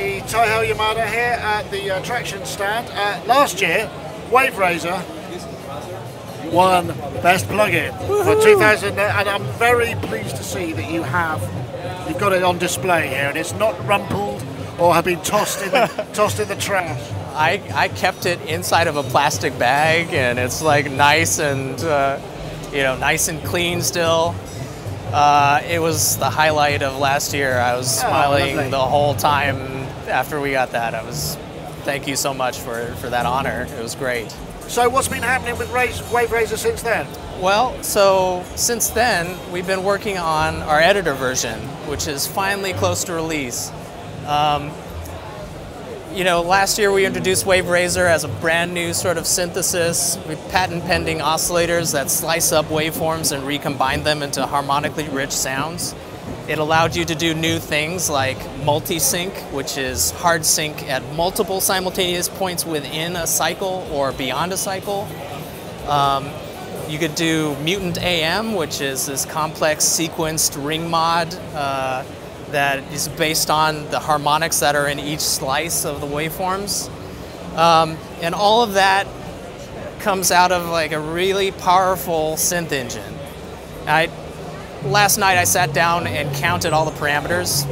everybody, Taiho Yamada here at the Traction stand. Last year, Waverazor won Best Plugin for 2000, and I'm very pleased to see that you've got it on display here, and it's not rumpled or have been tossed in the trash. I kept it inside of a plastic bag, and it's like nice and nice and clean still. It was the highlight of last year. I was smiling the whole time after we got that. Thank you so much for that honor. It was great. So what's been happening with Waverazor since then? Well, so since then, we've been working on our editor version, which is finally close to release. Last year we introduced Waverazor as a brand new sort of synthesis with patent-pending oscillators that slice up waveforms and recombine them into harmonically rich sounds. It allowed you to do new things like multi-sync, which is hard sync at multiple simultaneous points within a cycle or beyond a cycle. You could do mutant AM, which is this complex sequenced ring mod that is based on the harmonics that are in each slice of the waveforms. And all of that comes out of like a really powerful synth engine. Last night I sat down and counted all the parameters.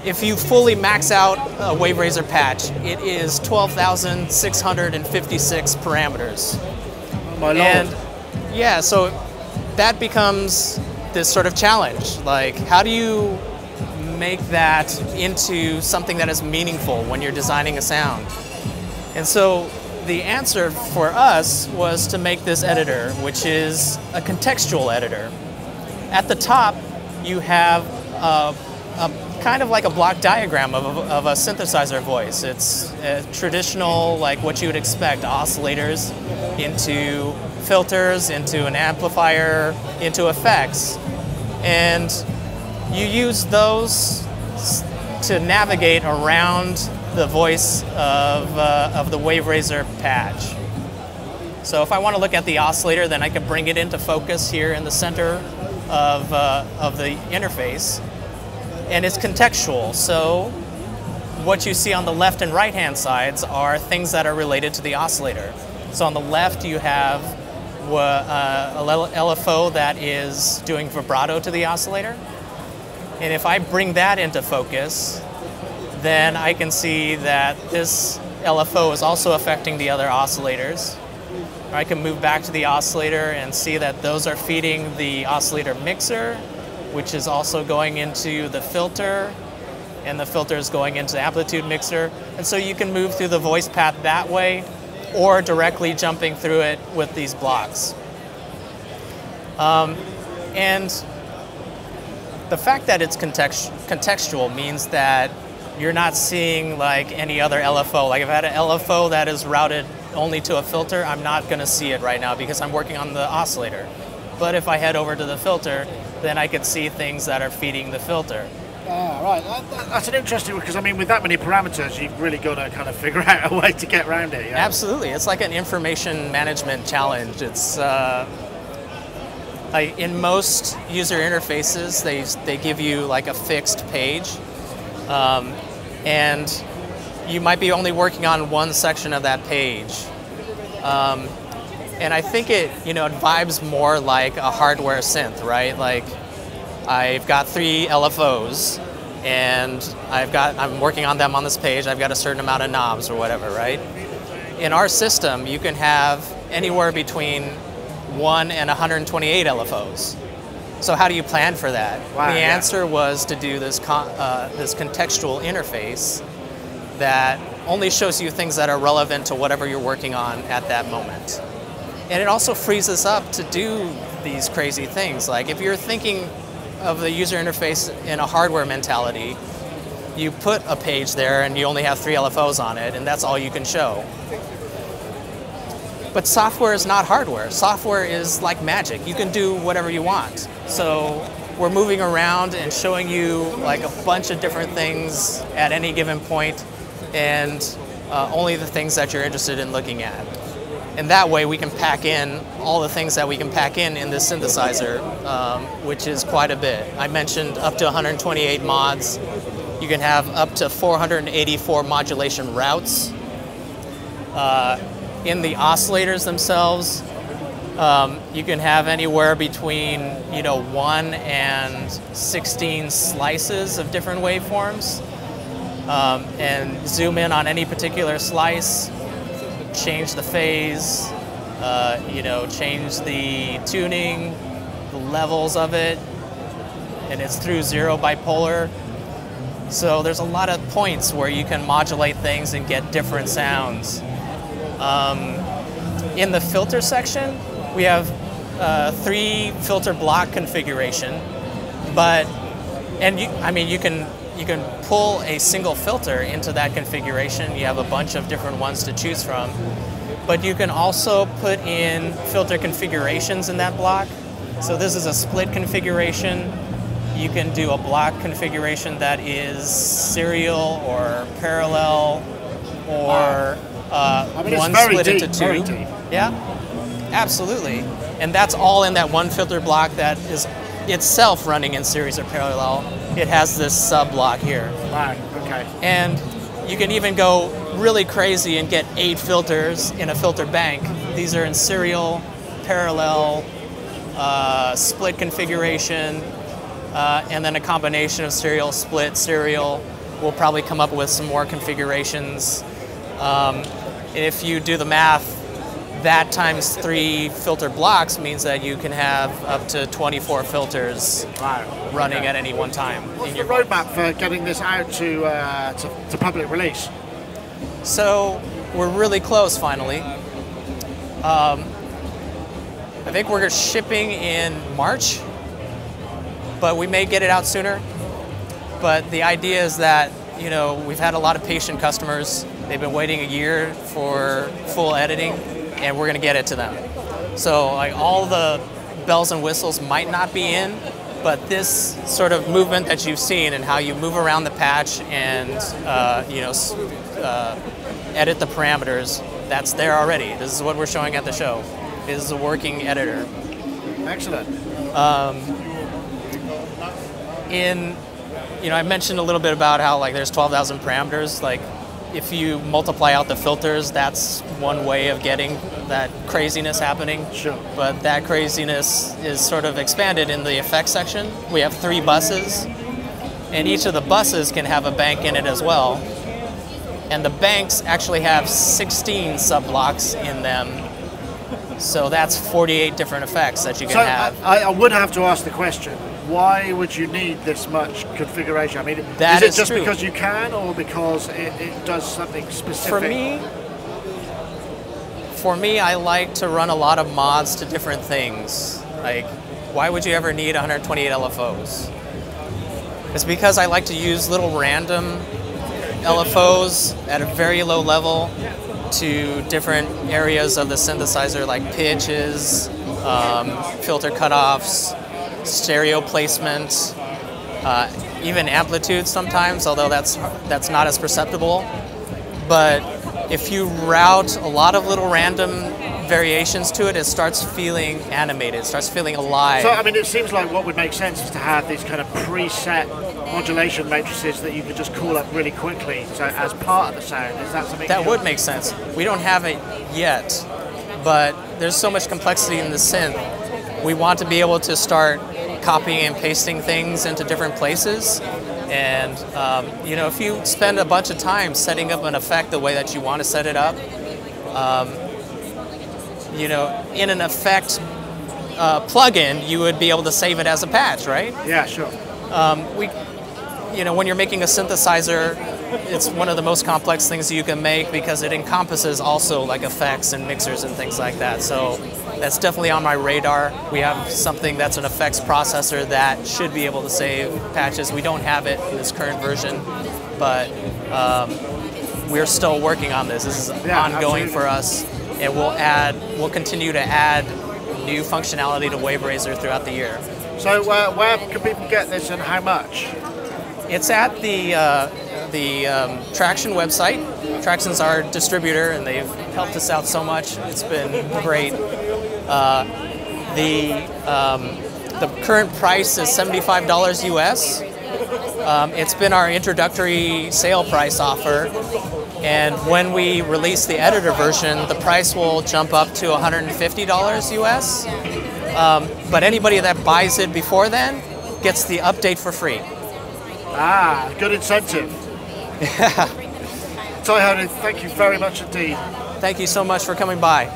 If you fully max out a Waverazor patch, it is 12,656 parameters. Oh my Lord. And yeah, so that becomes this sort of challenge. Like, how do you make that into something that is meaningful when you're designing a sound? And so the answer for us was to make this editor, which is a contextual editor. At the top, you have a kind of like a block diagram of a synthesizer voice. It's traditional, like what you would expect, oscillators into filters, into an amplifier, into effects. And you use those to navigate around the voice of the Waverazor patch. So if I want to look at the oscillator, then I can bring it into focus here in the center of the interface. And it's contextual, so what you see on the left and right hand sides are things that are related to the oscillator. So on the left you have a LFO that is doing vibrato to the oscillator. And if I bring that into focus, then I can see that this LFO is also affecting the other oscillators. I can move back to the oscillator and see that those are feeding the oscillator mixer, which is also going into the filter, and the filter is going into the amplitude mixer. And so you can move through the voice path that way, or directly jumping through it with these blocks. And the fact that it's contextual means that you're not seeing like any other LFO. Like if I had an LFO that is routed only to a filter, I'm not going to see it right now because I'm working on the oscillator. But if I head over to the filter, then I could see things that are feeding the filter. Right. That's an interesting one, because I mean, with that many parameters, you've really got to kind of figure out a way to get around it. Yeah? Absolutely. It's like an information management challenge. It's like in most user interfaces, they give you like a fixed page, and you might be only working on one section of that page. And I think it vibes more like a hardware synth, right? Like I've got 3 LFOs, and I'm working on them on this page. I've got a certain amount of knobs or whatever, right? In our system, you can have anywhere between 1 and 128 LFOs. So how do you plan for that? Wow, the answer was to do this this contextual interface that only shows you things that are relevant to whatever you're working on at that moment. And it also frees us up to do these crazy things. Like if you're thinking of the user interface in a hardware mentality, you put a page there and you only have 3 LFOs on it, and that's all you can show. But software is not hardware. Software is like magic. You can do whatever you want. So we're moving around and showing you like a bunch of different things at any given point, and only the things that you're interested in looking at. And that way we can pack in all the things that we can pack in this synthesizer, which is quite a bit. I mentioned up to 128 mods. You can have up to 484 modulation routes. In the oscillators themselves, you can have anywhere between 1 and 16 slices of different waveforms, and zoom in on any particular slice, change the phase, change the tuning, the levels of it, and it's through zero bipolar. So there's a lot of points where you can modulate things and get different sounds. In the filter section, we have 3 filter block configuration, you can pull a single filter into that configuration. You have a bunch of different ones to choose from, but you can also put in filter configurations in that block. So this is a split configuration. You can do a block configuration that is serial or parallel, or one split into 2. Yeah, absolutely. And that's all in that one filter block that is itself running in series or parallel. It has this sub block here. Right, okay. And you can even go really crazy and get 8 filters in a filter bank. These are in serial, parallel, split configuration, and then a combination of serial, split, serial. We'll probably come up with some more configurations. If you do the math, that times 3 filter blocks means that you can have up to 24 filters running at any one time. What's the roadmap for getting this out to public release? So we're really close finally. I think we're shipping in March, but we may get it out sooner. But the idea is that, we've had a lot of patient customers. They've been waiting a year for full editing, and we're going to get it to them. So all the bells and whistles might not be in, but this sort of movement that you've seen and how you move around the patch and edit the parameters, that's there already. This is what we're showing at the show. This is a working editor. Excellent. I mentioned a little bit about how there's 12,000 parameters. If you multiply out the filters, that's one way of getting that craziness happening. Sure. But that craziness is sort of expanded in the effects section. We have 3 buses, and each of the buses can have a bank in it as well. And the banks actually have 16 sub-blocks in them. So that's 48 different effects that you can have. I would have to ask the question, why would you need this much configuration? I mean, is it just because you can, or because it does something specific? For me, I like to run a lot of mods to different things. Why would you ever need 128 LFOs? It's because I like to use little random LFOs at a very low level to different areas of the synthesizer, like pitches, filter cutoffs, stereo placement, even amplitude sometimes, although that's not as perceptible. But if you route a lot of little random variations to it, it starts feeling animated, it starts feeling alive. So, I mean, it seems like what would make sense is to have these kind of preset modulation matrices that you could just call up really quickly, so as part of the sound. Is that something that would make sense? We don't have it yet, but there's so much complexity in the synth. We want to be able to start copying and pasting things into different places. And if you spend a bunch of time setting up an effect the way that you want to set it up, in an effect plugin, you would be able to save it as a patch, right? Yeah, sure. When you're making a synthesizer, it's one of the most complex things you can make because it encompasses also effects and mixers and things like that. So that's definitely on my radar. We have something that's an effects processor that should be able to save patches. We don't have it in this current version, but we're still working on this. This is ongoing for us, and we'll continue to add new functionality to Waverazor throughout the year. So where can people get this and how much? It's at the Traction website. Traction's our distributor, and they've helped us out so much. It's been great. The current price is $75 US, It's been our introductory sale price offer, and when we release the editor version, the price will jump up to $150 US. But anybody that buys it before then gets the update for free. Ah, good incentive. Taiho, thank you very much indeed. Thank you so much for coming by.